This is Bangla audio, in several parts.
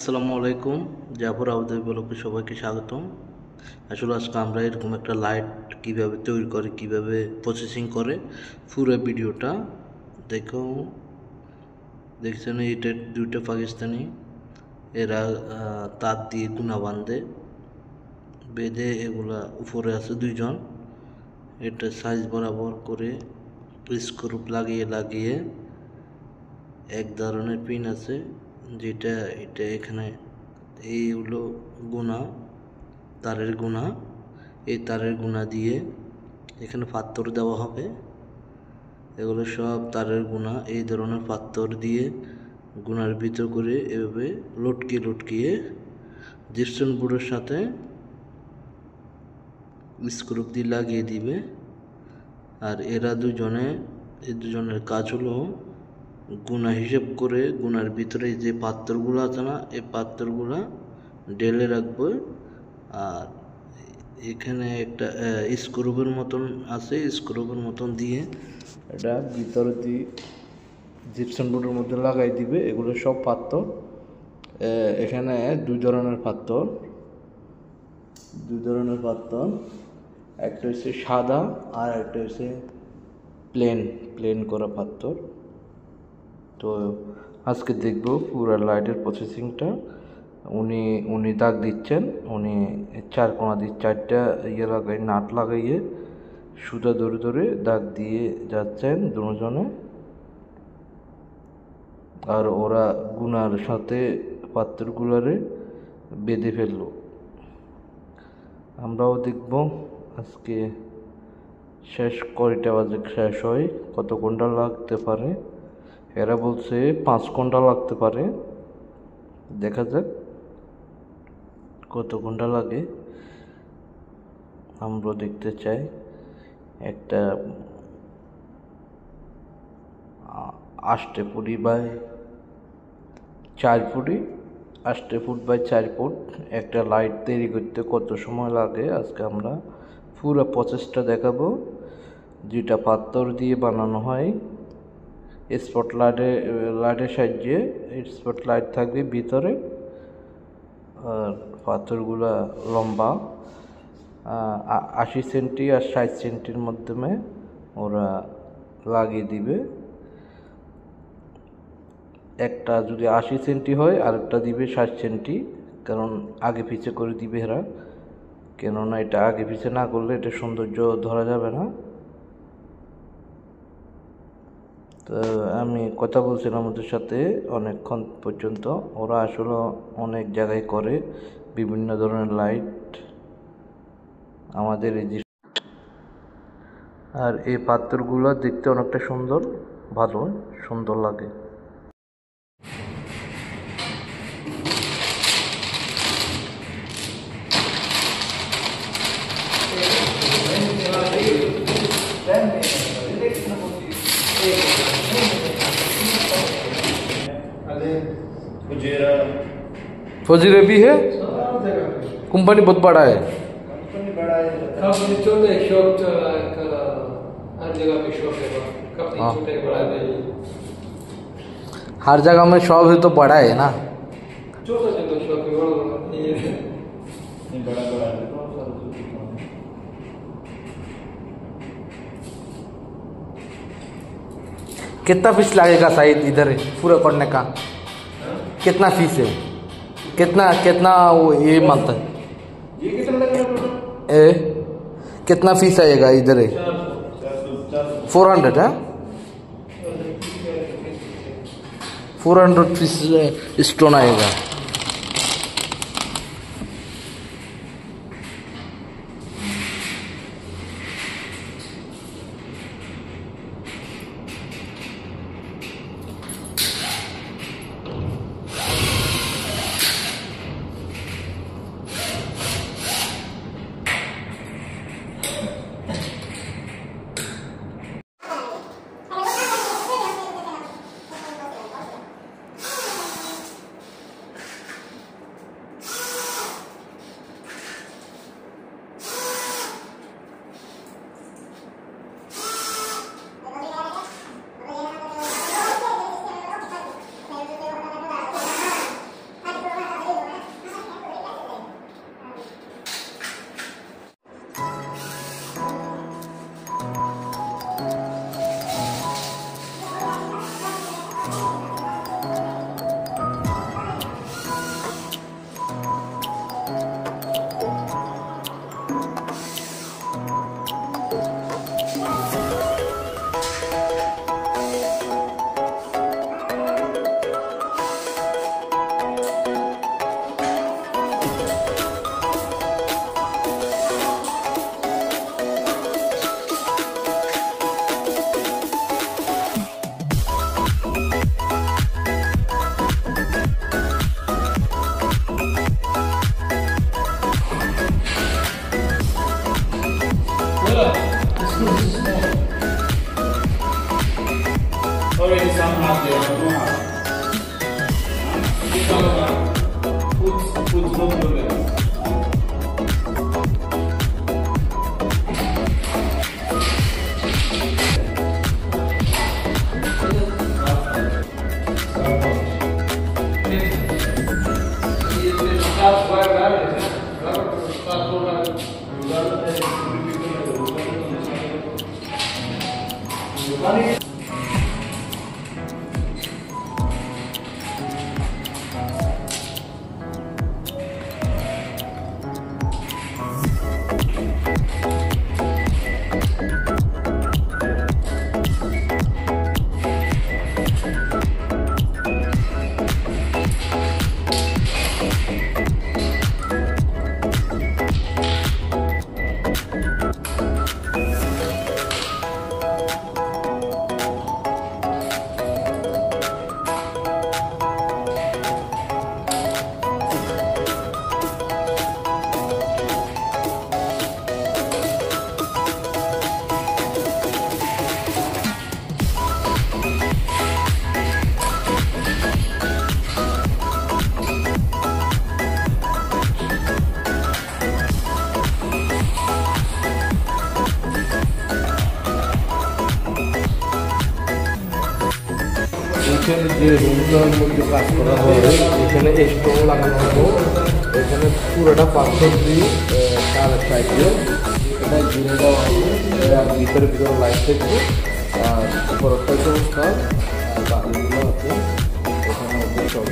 আসসালামু আলাইকুম। জাফর আবুদাবি ব্লগে সবাইকে স্বাগতম। আসলে আজকে আমরা এরকম একটা লাইট কিভাবে তৈরি করে, কিভাবে প্রসেসিং করে, পুরো ভিডিওটা দেখছেন। এটা দুইটা পাকিস্তানি, এরা তার দিয়ে গুনা বেঁধে এগুলা উপরে আছে দুইজন। এটা সাইজ বরাবর করে স্ক্রু লাগিয়ে এক ধরনের পিন আছে, যেটা এখানে এই হলো তারের গুণা। এই তারের গুণা দিয়ে এখানে পাথর দেওয়া হবে। এগুলো সব তারের গুণা। এই ধরনের পাথর দিয়ে গুণার ভিতর করে এভাবে লটকিয়ে জিপসাম বোর্ডের সাথে স্ক্রু দিয়ে লাগিয়ে দিবে। আর এই দুজনের কাজ হলো গুণা হিসেব করে গুণার ভিতরে যে পাথরগুলো আছে না, এই পাথরগুলা ঢেলে রাখবে। আর এখানে একটা স্ক্রুবের মতন আছে, স্ক্রুবের মতন দিয়ে এটা ভিতরে দিয়ে জিপসাম বোর্ডের মধ্যে লাগাই দিবে। এগুলো সব পাথর। এখানে দুই ধরনের পাথর, একটা হচ্ছে সাদা আর একটা হচ্ছে প্লেন করা পাথর। তো আজকে দেখব পুরো লাইটের প্রসেসিংটা। উনি দাগ দিচ্ছেন, উনি চারটা নাট লাগাইয়ে সুতা ধরে দাগ দিয়ে যাচ্ছেন দুজনে। আর ওরা গুনার সাথে পাথরগুলারে বেঁধে ফেললো। আমরাও দেখব আজকে কয়টা বাজে শেষ হয়, কত ঘন্টা লাগতে পারে। এরা বলছে 5 ঘন্টা লাগতে পারে। দেখা যাক কত ঘন্টা লাগে, আমরা দেখতে চাই। একটা 8 ফুট বাই 4 ফুট একটা লাইট তৈরি করতে কত সময় লাগে আজকে আমরা পুরো প্রসেসটা দেখাবো। যেটা পাথর দিয়ে বানানো হয়, লাইটের সাহায্যে স্পটলাইট থাকবে ভিতরে। আর পাথরগুলা লম্বা 80 সেন্টি আর 60 সেন্টির মাধ্যমে ওরা লাগিয়ে দিবে। একটা যদি 80 সেন্টি হয়, আরেকটা দিবে 60 সেন্টি, কারণ আগে পিছে করে দিবে এরা। কেননা এটা আগে পিছে না করলে এটা সৌন্দর্য ধরা যাবে না। তো আমি কথা বলছিলাম ওদের সাথে অনেকক্ষণ পর্যন্ত। ওরা আসলে অনেক জায়গায় করে বিভিন্ন ধরনের লাইট আমাদের আর এই পাথরগুলো দেখতে অনেকটা সুন্দর লাগে। फौजीरे भी है, कंपनी बहुत बड़ा है। हर जगह में शॉप है तो बड़ा है ना। कितना फीस लगेगा शायद इधर पूरा करने का? कितना फीस है? कितना वो ये मानता है? कितना फीस आएगा इधर? 400 है। 400 फीस स्टोन आएगा। এখানে যে রুমটার মধ্যে কাজ করা হয় এখানে স্টোন লাগানো হলো, এখানে পুরোটা পাথর দিয়ে তার সাইডে এটা ঘিরে দেওয়া হবে, ভিতরে লাইট থাকবে আর উপরটাই অবস্থা বাকিগুলো আছে এখানে মধ্যে সব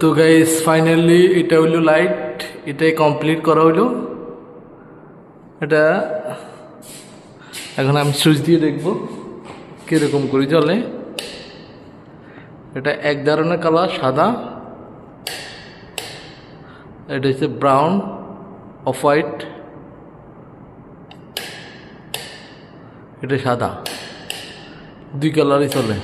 তো গাইস ফাইনালি এটা হইলো লাইট, এটাই কমপ্লিট করা হইলো। এটা এখন আমি সুইচ দিয়ে দেখবো কিরকম করে জ্বলে। এটা এক ধরনের কালার সাদা, এটা হচ্ছে ব্রাউন অফ হোয়াইট, এটা সাদা, দুই কালারই চলে।